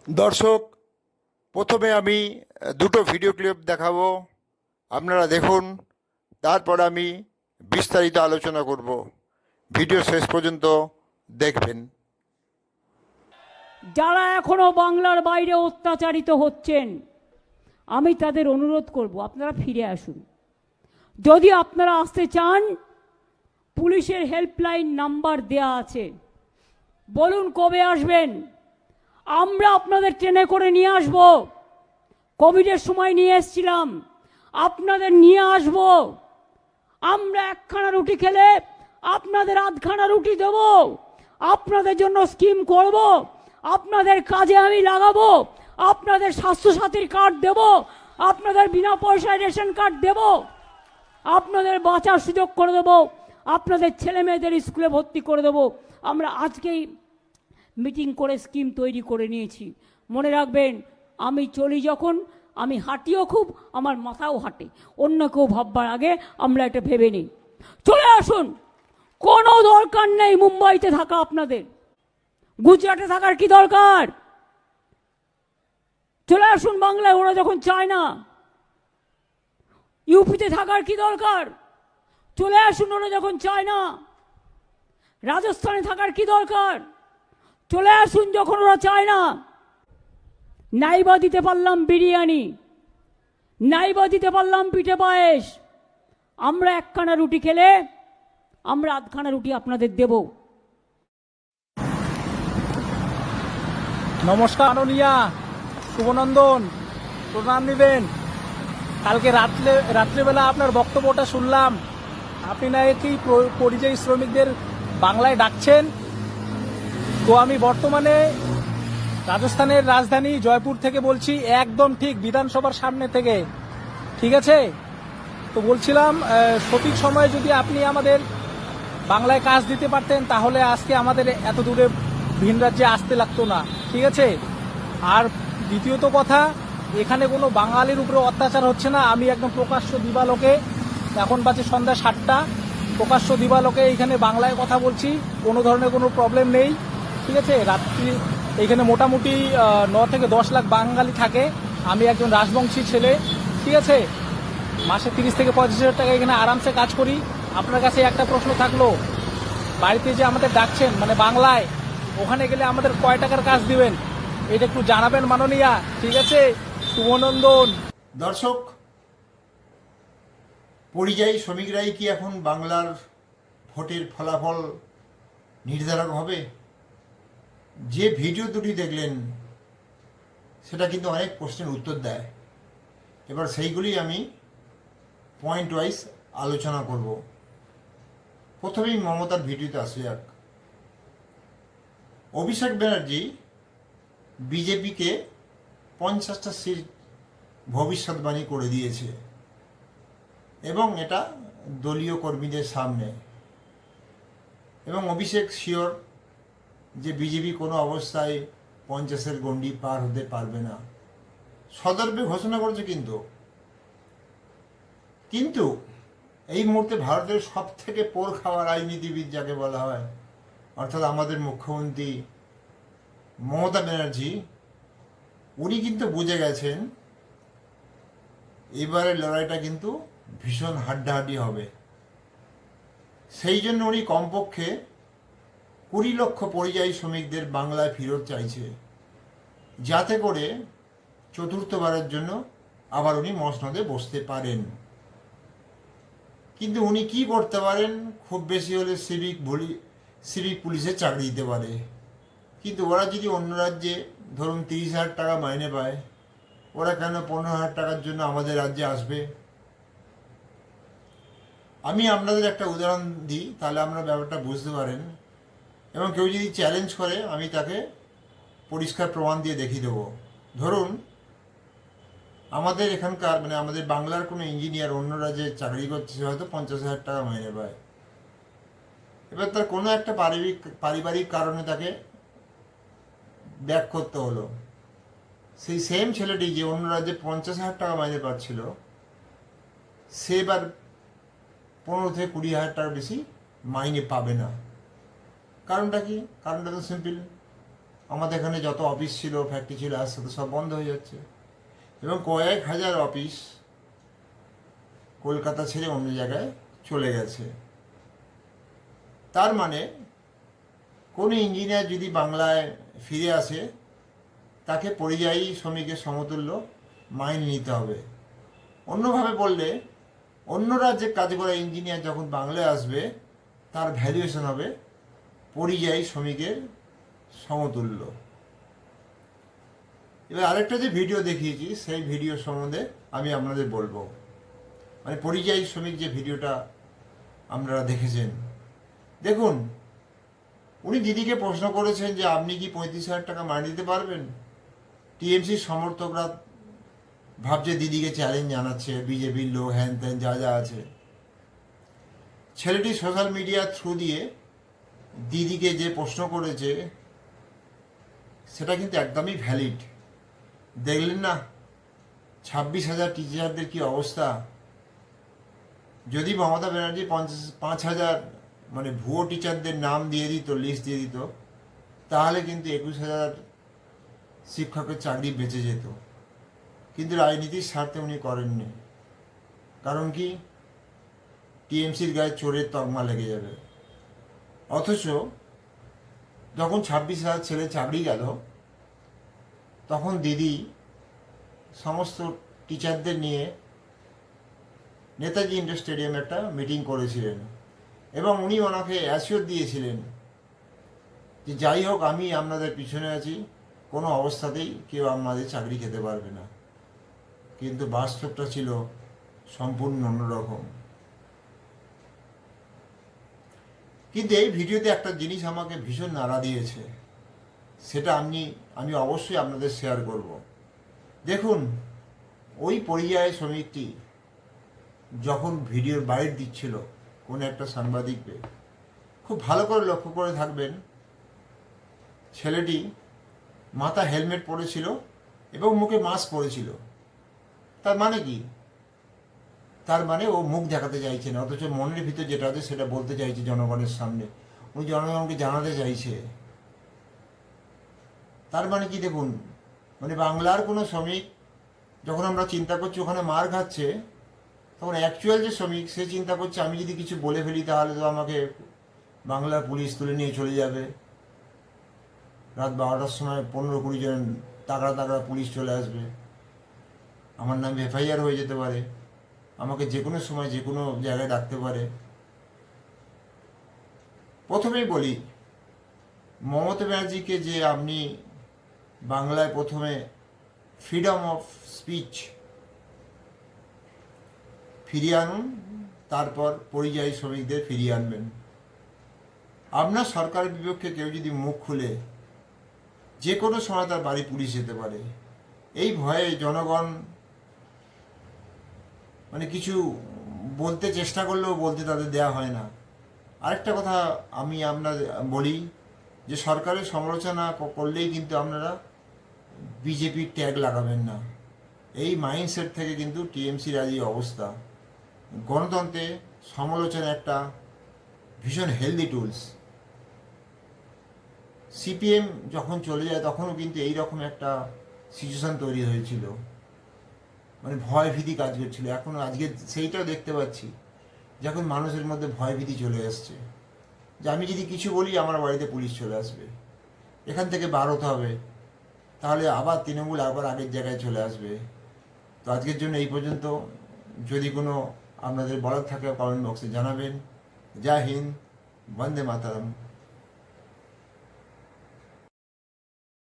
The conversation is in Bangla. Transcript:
দর্শক, প্রথমে আমি দুটো ভিডিও ক্লিপ দেখাবো, আপনারা দেখুন। তারপর আমি বিস্তারিত আলোচনা করব। ভিডিও শেষ পর্যন্ত দেখবেন। যারা এখনো বাংলার বাইরে অত্যাচারিত হচ্ছেন, আমি তাদের অনুরোধ করব আপনারা ফিরে আসুন। যদি আপনারা আসতে চান, পুলিশের হেল্পলাইন নাম্বার দেয়া আছে, বলুন কবে আসবেন, আমরা আপনাদের ট্রেনে করে নিয়ে আসব। কোভিডের সময় নিয়ে এসেছিলাম, আপনাদের নিয়ে আসব। আমরা একখানা রুটি খেলে আপনাদের আধখানা রুটি দেব, আপনাদের জন্য স্কিম করব, আপনাদের কাজে আমি লাগাবো, আপনাদের স্বাস্থ্যসাথীর কার্ড দেব, আপনাদের বিনা পয়সায় রেশন কার্ড দেব, আপনাদের বাঁচার সুযোগ করে দেব, আপনাদের ছেলে মেয়েদের স্কুলে ভর্তি করে দেব। আমরা আজকেই মিটিং করে স্কিম তৈরি করে নিয়েছি। মনে রাখবেন, আমি চলি যখন, আমি হাঁটিও খুব, আমার মাথাও হাঁটে। অন্য কেউ ভাববার আগে আমরা এটা ভেবে নিই। চলে আসুন, কোনো দরকার নেই মুম্বাইতে থাকা, আপনাদের গুজরাটে থাকার কি দরকার? চলে আসুন বাংলায়, ওরা যখন চায় না। ইউপিতে থাকার কি দরকার? চলে আসুন, ওরা যখন চায় না। রাজস্থানে থাকার কি দরকার? চলে আসুন যখন ওরা চায় না। নাইবা দিতে পারলাম বিরিয়ানি, নাইবা দিতে পারলাম পিঠে পায়েস, আমরা একখানা রুটি খেলে আমরা আধখানা রুটি আপনাদের দেব। নমস্কার মাননীয়া শুভনন্দন, প্রণাম নেবেন। কালকে রাত্রেবেলা আপনার বক্তব্যটা শুনলাম, আপনি নাকি পরিযায়ী শ্রমিকদের বাংলায় ডাকছেন। তো আমি বর্তমানে রাজস্থানের রাজধানী জয়পুর থেকে বলছি, একদম ঠিক বিধানসভার সামনে থেকে, ঠিক আছে? তো বলছিলাম, সঠিক সময়ে যদি আপনি আমাদের বাংলায় কাজ দিতে পারতেন, তাহলে আজকে আমাদের এত দূরে ভিন রাজ্যে আসতে লাগতো না, ঠিক আছে? আর দ্বিতীয়ত কথা, এখানে কোনো বাঙালির উপরে অত্যাচার হচ্ছে না। আমি একদম প্রকাশ্য দিবালোকে, এখন বাজে সন্ধ্যা 7টা, প্রকাশ্য দিবালোকে এইখানে বাংলায় কথা বলছি, কোনো ধরনের কোনো প্রবলেম নেই, ঠিক আছে? রাত্রি এইখানে মোটামুটি 9 থেকে 10 লাখ বাঙালি থাকে। আমি একজন রাজবংশী ছেলে, ঠিক আছে? মাসে 30 থেকে 35 হাজার টাকা এখানে আরামসে কাজ করি। আপনার কাছে একটা প্রশ্ন থাকলো, বাড়িতে যে আমাদের ডাকছেন মানে বাংলায়, ওখানে গেলে আমাদের কয় টাকার কাজ দিবেন, এটা একটু জানাবেন মাননীয়া, ঠিক আছে? শুভনন্দন। দর্শক, পরিযায়ী শ্রমিকরাই কি এখন বাংলার ভোটের ফলাফল নির্ধারক হবে? যে ভিডিও দুটি দেখলেন সেটা কিন্তু অনেক প্রশ্নের উত্তর দেয়। এবার সেইগুলি আমি পয়েন্ট ওয়াইজ আলোচনা করব। প্রথমেই মমতার ভিডিওতে আসে যাক। অভিষেক ব্যানার্জি বিজেপিকে 50টা সিট ভবিষ্যৎবাণী করে দিয়েছে, এবং এটা দলীয় কর্মীদের সামনে। এবং অভিষেক শিওর যে বিজেপি কোনো অবস্থায় 50-এর গণ্ডি পার হতে পারবে না, সদর্পে ঘোষণা করেছে। কিন্তু এই মুহূর্তে ভারতের সব থেকে পোর খাওয়া রাজনীতিবিদ যাকে বলা হয়, অর্থাৎ আমাদের মুখ্যমন্ত্রী মমতা ব্যানার্জি, উনি কিন্তু বুঝে গেছেন এবারের লড়াইটা কিন্তু ভীষণ হাড্ডাহাড্ডি হবে। সেই জন্য উনি কমপক্ষে 20 লক্ষ পরিযায়ী শ্রমিকদের বাংলায় ফেরত চাইছে, যাতে করে চতুর্থবারের জন্য আবার উনি মসনদে বসতে পারেন। কিন্তু উনি কি করতে পারেন? খুব বেশি হলে সিভিক পুলিশের চাকরি দিতে পারে। কিন্তু ওরা যদি অন্য রাজ্যে ধরুন 30,000 টাকা মাইনে পায়, ওরা কেন 15,000 টাকার জন্য আমাদের রাজ্যে আসবে? আমি আপনাদের একটা উদাহরণ দিই, তাহলে আপনারা ব্যাপারটা বুঝতে পারেন। এবং কেউ যদি চ্যালেঞ্জ করে, আমি তাকে পরিষ্কার প্রমাণ দিয়ে দেখিয়ে দেবো। ধরুন আমাদের এখানকার মানে আমাদের বাংলার কোনো ইঞ্জিনিয়ার অন্য রাজ্যে চাকরি করছে, হয়তো 50,000 টাকা মাইনে পায়। এবার তার কোনো একটা পারিবারিক কারণে তাকে ব্যাক করতে হলো। সেই সেম ছেলেটি যে অন্য রাজ্যে 50,000 টাকা মাইনে পাচ্ছিল, সে এবার 15 থেকে 20,000 টাকা বেশি মাইনে পাবে না। কারণটা কি? কারণটা তো সিম্পল, আমাদের এখানে যত অফিস ছিল, ফ্যাক্টরি ছিল, আস্তে আস্তে সব বন্ধ হয়ে যাচ্ছে, এবং কয়েক হাজার অফিস কলকাতা ছেড়ে অন্য জায়গায় চলে গেছে। তার মানে কোনো ইঞ্জিনিয়ার যদি বাংলায় ফিরে আসে, তাকে পরিযায়ী শ্রমিকের সমতুল্য মাইনে নিতে হবে। অন্যভাবে বললে, অন্য রাজ্যে কাজ করা ইঞ্জিনিয়ার যখন বাংলায় আসবে, তার ভ্যালুয়েশন হবে পরিযায়ী শ্রমিকের সমতুল্য। এবার আরেকটা যে ভিডিও দেখিয়েছি, সেই ভিডিও সম্বন্ধে আমি আপনাদের বলবো। মানে পরিযায়ী শ্রমিক যে ভিডিওটা আপনারা দেখেছেন, দেখুন, উনি দিদিকে প্রশ্ন করেছেন যে আপনি কি 35,000 টাকা মাইনে দিতে পারবেন। টিএমসির সমর্থকরা ভাবছে দিদিকে চ্যালেঞ্জ জানাচ্ছে, বিজেপির লোক হ্যান ত্যান যা যা আছে। ছেলেটি সোশ্যাল মিডিয়ার থ্রু দিয়ে দিদিকে যে প্রশ্ন করেছে, সেটা কিন্তু একদমই ভ্যালিড। দেখলেন না 26,000 টিচারদের কি অবস্থা। যদি মমতা ব্যানার্জি 5,000 মানে ভুয়ো টিচারদের নাম দিয়ে দিত, লিস্ট দিয়ে দিত, তাহলে কিন্তু 21,000 শিক্ষকের চাকরি বেঁচে যেত। কিন্তু রাজনীতির স্বার্থে উনি করেননি। কারণ কি, টিএমসির গায়ে চোরের তকমা লেগে যাবে। অথচ যখন 26,000 ছেলে চাকরি গেল, তখন দিদি সমস্ত টিচারদের নিয়ে নেতাজি ইন্ডোর স্টেডিয়ামে একটা মিটিং করেছিলেন, এবং উনি ওনাকে অ্যাসিওর দিয়েছিলেন যে যাই হোক, আমি আপনাদের পিছনে আছি, কোনো অবস্থাতেই কেউ আপনাদের চাকরি খেতে পারবে না। কিন্তু বাস্তবটা ছিল সম্পূর্ণ অন্যরকম। কিন্তু এই ভিডিওতে একটা জিনিস আমাকে ভীষণ নাড়া দিয়েছে, সেটা আমি অবশ্যই আপনাদের শেয়ার করব। দেখুন, ওই পরিযায়ী শ্রমিকটি যখন ভিডিওর বাইট দিচ্ছিল কোনো একটা সাংবাদিককে, খুব ভালো করে লক্ষ্য করে থাকবেন, ছেলেটি মাথা হেলমেট পরেছিল এবং মুখে মাস্ক পরেছিল। তার মানে কি? তার মানে ও মুখ দেখাতে চাইছে না, অথচ মনের ভিতর যেটা আছে সেটা বলতে চাইছে জনগণের সামনে, উনি জনগণকে জানাতে চাইছে। তার মানে কি, দেখুন, মানে বাংলার কোনো শ্রমিক যখন আমরা চিন্তা করছি ওখানে মার খাচ্ছে, তখন অ্যাকচুয়াল যে শ্রমিক সে চিন্তা করছে আমি যদি কিছু বলে ফেলি তাহলে তো আমাকে বাংলার পুলিশ তুলে নিয়ে চলে যাবে। রাত 12টার সময় 15-20 জন তাগড়া তাগড়া পুলিশ চলে আসবে, আমার নামে এফআইআর হয়ে যেতে পারে, আমাকে যে কোনো সময় যে কোনো জায়গায় ডাকতে পারে। প্রথমেই বলি, মমতা ব্যানার্জিকে যে আপনি বাংলায় প্রথমে ফ্রিডম অফ স্পিচ ফিরিয়ে আনুন, তারপর পরিযায়ী শ্রমিকদের ফিরিয়ে আনবেন। আপনার সরকারের বিপক্ষে কেউ যদি মুখ খুলে যে কোনো সময় তার বাড়ি পুলিশ যেতে পারে, এই ভয়ে জনগণ মানে কিছু বলতে চেষ্টা করলেও বলতে তাদের দেয়া হয় না। আরেকটা কথা আমি আপনাদের বলি, যে সরকারের সমালোচনা করলেই কিন্তু আপনারা বিজেপির ট্যাগ লাগাবেন না। এই মাইন্ডসেট থেকে কিন্তু টিএমসির আজ এই অবস্থা। গণতন্ত্রে সমালোচনা একটা ভীষণ হেলদি টুলস। সিপিএম যখন চলে যায় তখনও কিন্তু এইরকম একটা সিচুয়েশন তৈরি হয়েছিল, মানে ভয় ভীতি কাজ করছিল। এখন আজকে সেইটাও দেখতে পাচ্ছি, যখন মানুষের মধ্যে ভয় ভীতি চলে আসছে, যে আমি যদি কিছু বলি আমার বাড়িতে পুলিশ চলে আসবে, এখান থেকে বার হতে হবে, তাহলে আবার তৃণমূল আবার আগের জায়গায় চলে আসবে। তো আজকের জন্য এই পর্যন্ত। যদি কোনো আপনাদের বলার থাকে কমেন্ট বক্সে জানাবেন। জয় হিন্দ, বন্দে মাতরম।